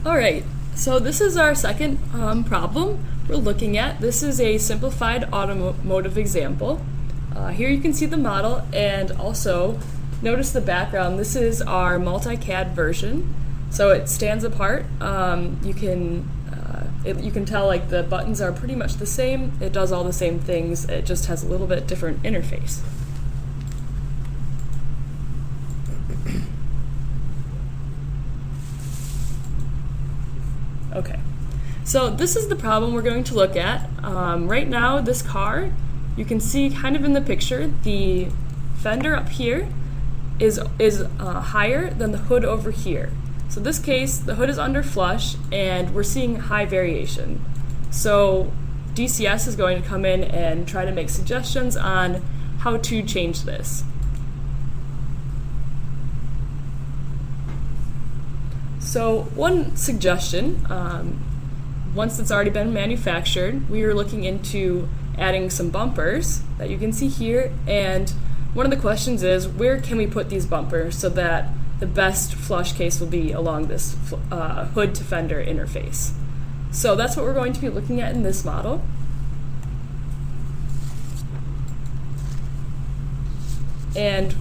Alright, so this is our second problem we're looking at. This is a simplified automotive example. Here you can see the model, and also notice the background. This is our multi-CAD version, so it stands apart. You can tell like the buttons are pretty much the same. It does all the same things. It just has a little bit different interface. Okay, so this is the problem we're going to look at. Right now, this car, you can see kind of in the picture, the fender up here is higher than the hood over here. So in this case, the hood is under flush, and we're seeing high variation. So DCS is going to come in and try to make suggestions on how to change this. So one suggestion, once it's already been manufactured, we are looking into adding some bumpers that you can see here, and one of the questions is, where can we put these bumpers so that the best flush case will be along this hood to fender interface? So that's what we're going to be looking at in this model. And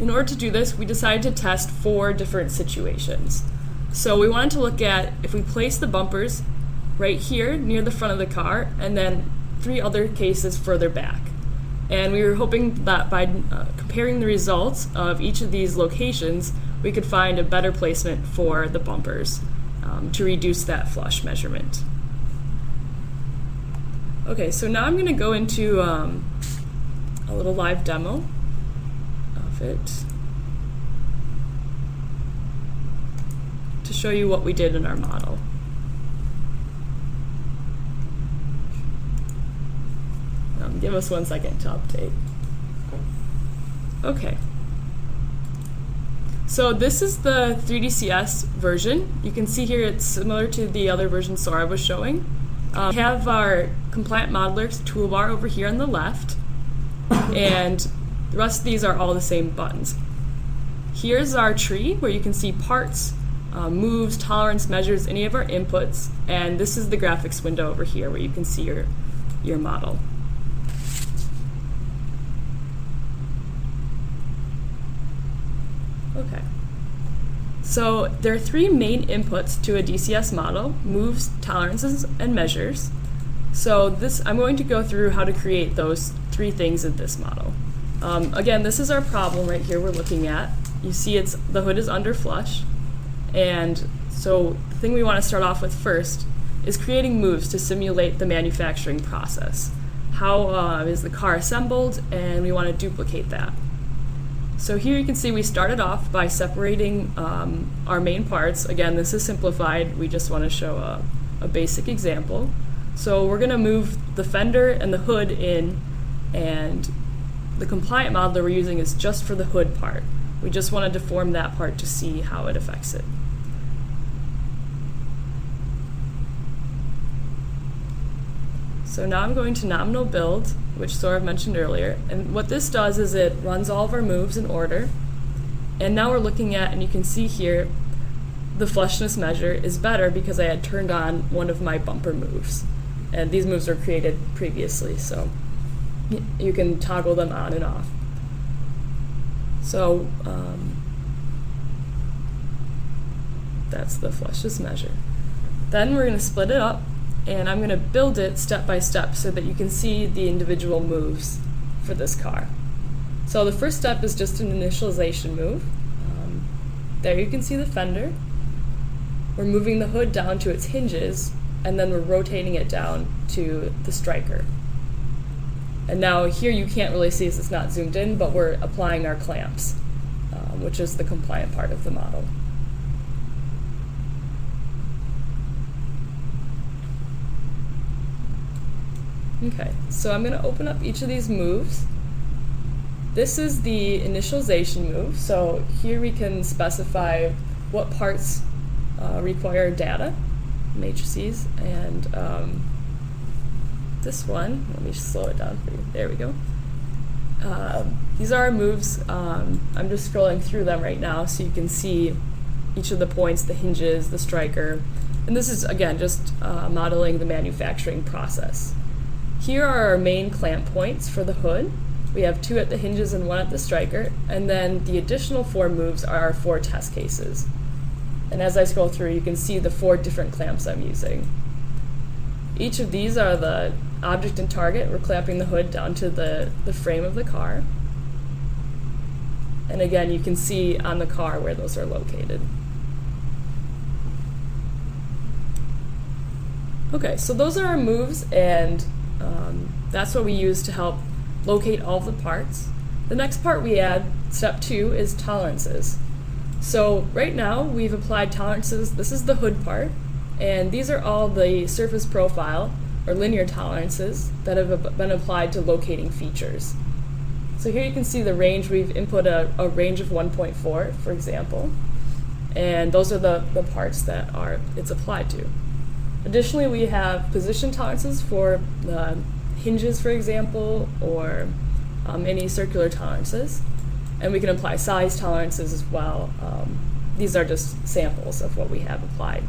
in order to do this, we decided to test 4 different situations. So we wanted to look at if we place the bumpers right here near the front of the car, and then 3 other cases further back. And we were hoping that by comparing the results of each of these locations, we could find a better placement for the bumpers to reduce that flush measurement. Okay, so now I'm going to go into a little live demo of it to show you what we did in our model. Give us 1 second to update. Okay. So this is the 3DCS version. You can see here it's similar to the other version Sora was showing. We have our Compliant Modeler toolbar over here on the left, and the rest of these are all the same buttons. Here's our tree where you can see parts, moves, tolerance, measures, any of our inputs, and this is the graphics window over here where you can see your model. Okay. So there are 3 main inputs to a DCS model: moves, tolerances, and measures. So I'm going to go through how to create those 3 things in this model. Again, this is our problem right here we're looking at. You see the hood is under flush, and so the thing we want to start off with first is creating moves to simulate the manufacturing process. How is the car assembled, and we want to duplicate that. So here you can see we started off by separating our main parts. Again, this is simplified. We just want to show a basic example. So we're going to move the fender and the hood in, and the compliant modeler we're using is just for the hood part. We just want to deform that part to see how it affects it. So now I'm going to nominal build, which Sora mentioned earlier, and what this does is it runs all of our moves in order, and now we're looking at, and you can see here, the flushness measure is better because I had turned on one of my bumper moves, and these moves were created previously, so you can toggle them on and off. So that's the flushness measure. Then we're going to split it up, and I'm going to build it step by step so that you can see the individual moves for this car. So the first step is just an initialization move. There you can see the fender. We're moving the hood down to its hinges, and then we're rotating it down to the striker. And now here you can't really see as it's not zoomed in, but we're applying our clamps, which is the compliant part of the model. Okay, so I'm going to open up each of these moves. This is the initialization move, so here we can specify what parts require data, matrices, and this one, let me slow it down for you, there we go. These are our moves. I'm just scrolling through them right now so you can see each of the points, the hinges, the striker. And this is, again, just modeling the manufacturing process. Here are our main clamp points for the hood. We have 2 at the hinges and 1 at the striker, and then the additional 4 moves are our 4 test cases. And as I scroll through, you can see the 4 different clamps I'm using. Each of these are the object and target. We're clamping the hood down to the frame of the car. And again, you can see on the car where those are located. Okay, so those are our moves, and that's what we use to help locate all of the parts. The next part we add, step 2, is tolerances. So right now we've applied tolerances. This is the hood part, and these are all the surface profile or linear tolerances that have been applied to locating features. So here you can see the range. We've input a range of 1.4, for example, and those are the parts that it's applied to. Additionally, we have position tolerances for the hinges, for example, or any circular tolerances. And we can apply size tolerances as well. These are just samples of what we have applied.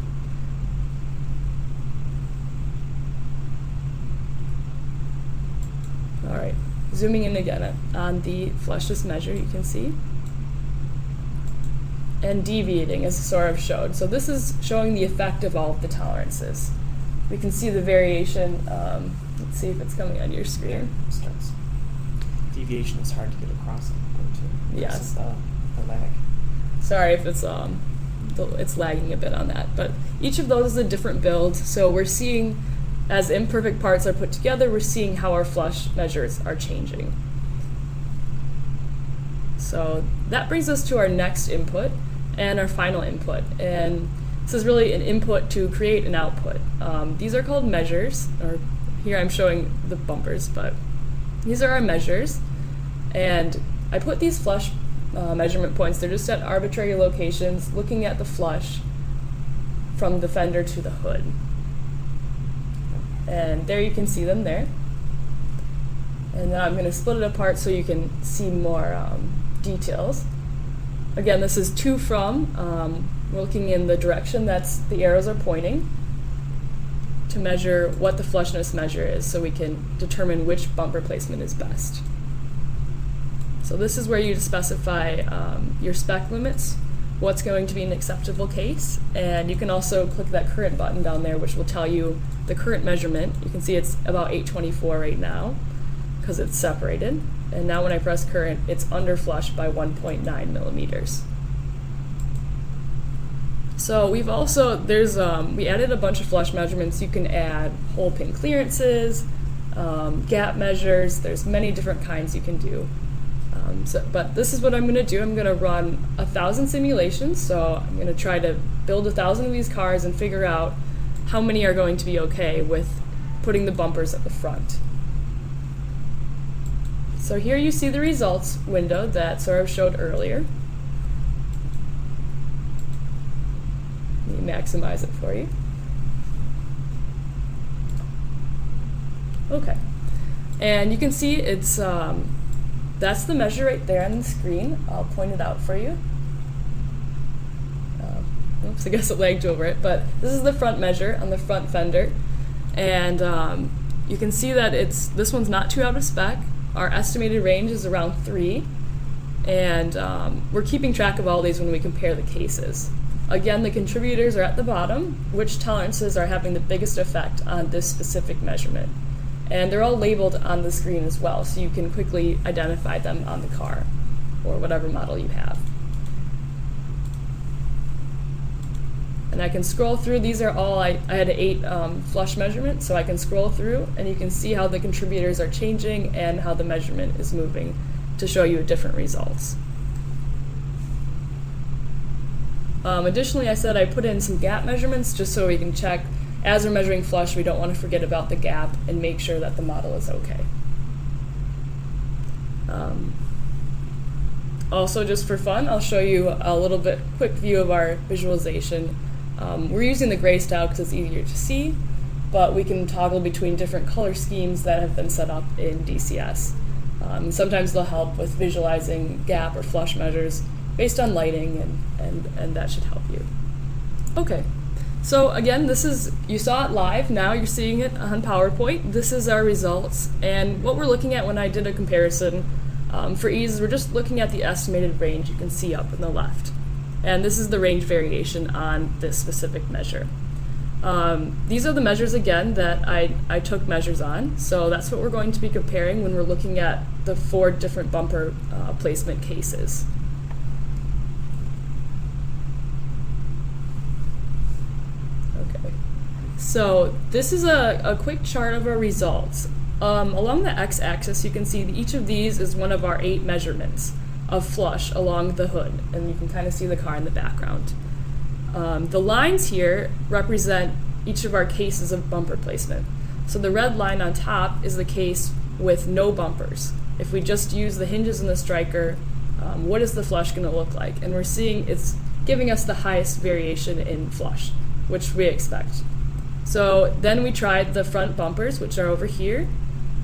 All right, zooming in again on the flushless measure, you can see. And deviating, as Saurav showed. So this is showing the effect of all of the tolerances. We can see the variation. Let's see if it's coming on your screen. Yeah, it starts. Deviation is hard to get across on the board too. Yes. The lag. Sorry if it's lagging a bit on that. But each of those is a different build. So we're seeing, as imperfect parts are put together, we're seeing how our flush measures are changing. So that brings us to our next input and our final input. And this is really an input to create an output. These are called measures, or here I'm showing the bumpers, but these are our measures. And I put these flush measurement points, they're just at arbitrary locations, looking at the flush from the fender to the hood. And there you can see them there. And now I'm going to split it apart so you can see more details. Again, this is to from. We're looking in the direction that's the arrows are pointing to measure what the flushness measure is so we can determine which bumper placement is best. So this is where you specify your spec limits, what's going to be an acceptable case, and you can also click that current button down there, which will tell you the current measurement. You can see it's about 824 right now because it's separated. And now when I press current, it's under flush by 1.9 millimeters. So we've also, we added a bunch of flush measurements. You can add hole pin clearances, gap measures. There's many different kinds you can do. But this is what I'm going to do. I'm going to run 1,000 simulations. So I'm going to try to build 1,000 of these cars and figure out how many are going to be okay with putting the bumpers at the front. So here you see the results window that Saurav showed earlier. Let me maximize it for you. Okay, and you can see it's that's the measure right there on the screen. I'll point it out for you. Oops, I guess it lagged over it, but this is the front measure on the front fender, and you can see that this one's not too out of spec. Our estimated range is around 3, and we're keeping track of all these when we compare the cases. Again, the contributors are at the bottom, which tolerances are having the biggest effect on this specific measurement. And they're all labeled on the screen as well, so you can quickly identify them on the car or whatever model you have. And I can scroll through. These are all, I had 8 flush measurements, so I can scroll through and you can see how the contributors are changing and how the measurement is moving to show you different results. Additionally, I said I put in some gap measurements just so we can check. As we're measuring flush, we don't want to forget about the gap and make sure that the model is okay. Also, just for fun, I'll show you a little bit quick view of our visualization. We're using the gray style because it's easier to see, but we can toggle between different color schemes that have been set up in DCS. Sometimes they'll help with visualizing gap or flush measures. based on lighting, and that should help you. Okay, so again, you saw it live, now you're seeing it on PowerPoint. This is our results, and what we're looking at when I did a comparison, for ease, we're just looking at the estimated range you can see up in the left. And this is the range variation on this specific measure. These are the measures, again, that I took measures on. So that's what we're going to be comparing when we're looking at the 4 different bumper placement cases. Okay. So this is a quick chart of our results. Along the x-axis, you can see that each of these is one of our 8 measurements of flush along the hood, and you can kind of see the car in the background. The lines here represent each of our cases of bumper placement. So the red line on top is the case with no bumpers. If we just use the hinges and the striker, what is the flush going to look like? And we're seeing it's giving us the highest variation in flush, which we expect. So then we tried the front bumpers, which are over here,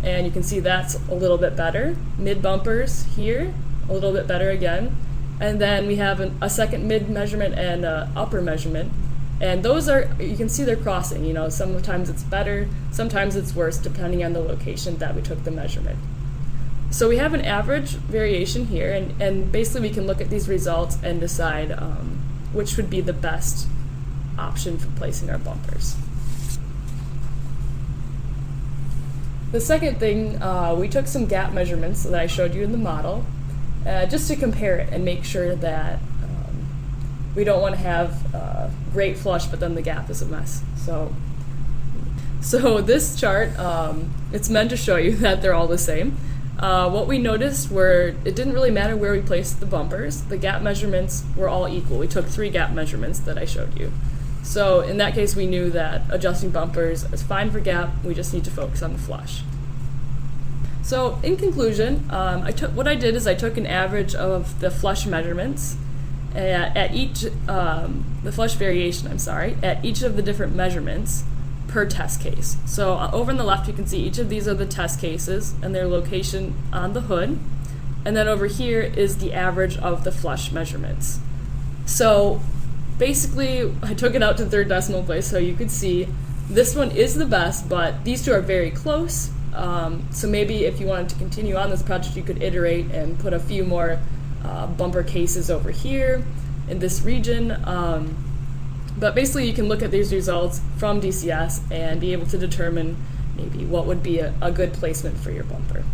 and you can see that's a little bit better. Mid bumpers here, a little bit better again. And then we have a second mid measurement and an upper measurement. And those are, you can see they're crossing. You know, sometimes it's better, sometimes it's worse, depending on the location that we took the measurement. So we have an average variation here, and basically we can look at these results and decide which would be the best option for placing our bumpers. The second thing, we took some gap measurements that I showed you in the model, just to compare it and make sure that we don't want to have great flush, but then the gap is a mess. So this chart, it's meant to show you that they're all the same. What we noticed were it didn't really matter where we placed the bumpers. The gap measurements were all equal. We took 3 gap measurements that I showed you. So in that case, we knew that adjusting bumpers is fine for gap. We just need to focus on the flush. So in conclusion, what I did is I took an average of the flush measurements at each, the flush variation, at each of the different measurements per test case. So over on the left, you can see each of these are the test cases and their location on the hood. And then over here is the average of the flush measurements. So basically, I took it out to third decimal place so you could see this one is the best, but these two are very close. So maybe if you wanted to continue on this project, you could iterate and put a few more bumper cases over here in this region. But basically, you can look at these results from DCS and be able to determine maybe what would be a good placement for your bumper.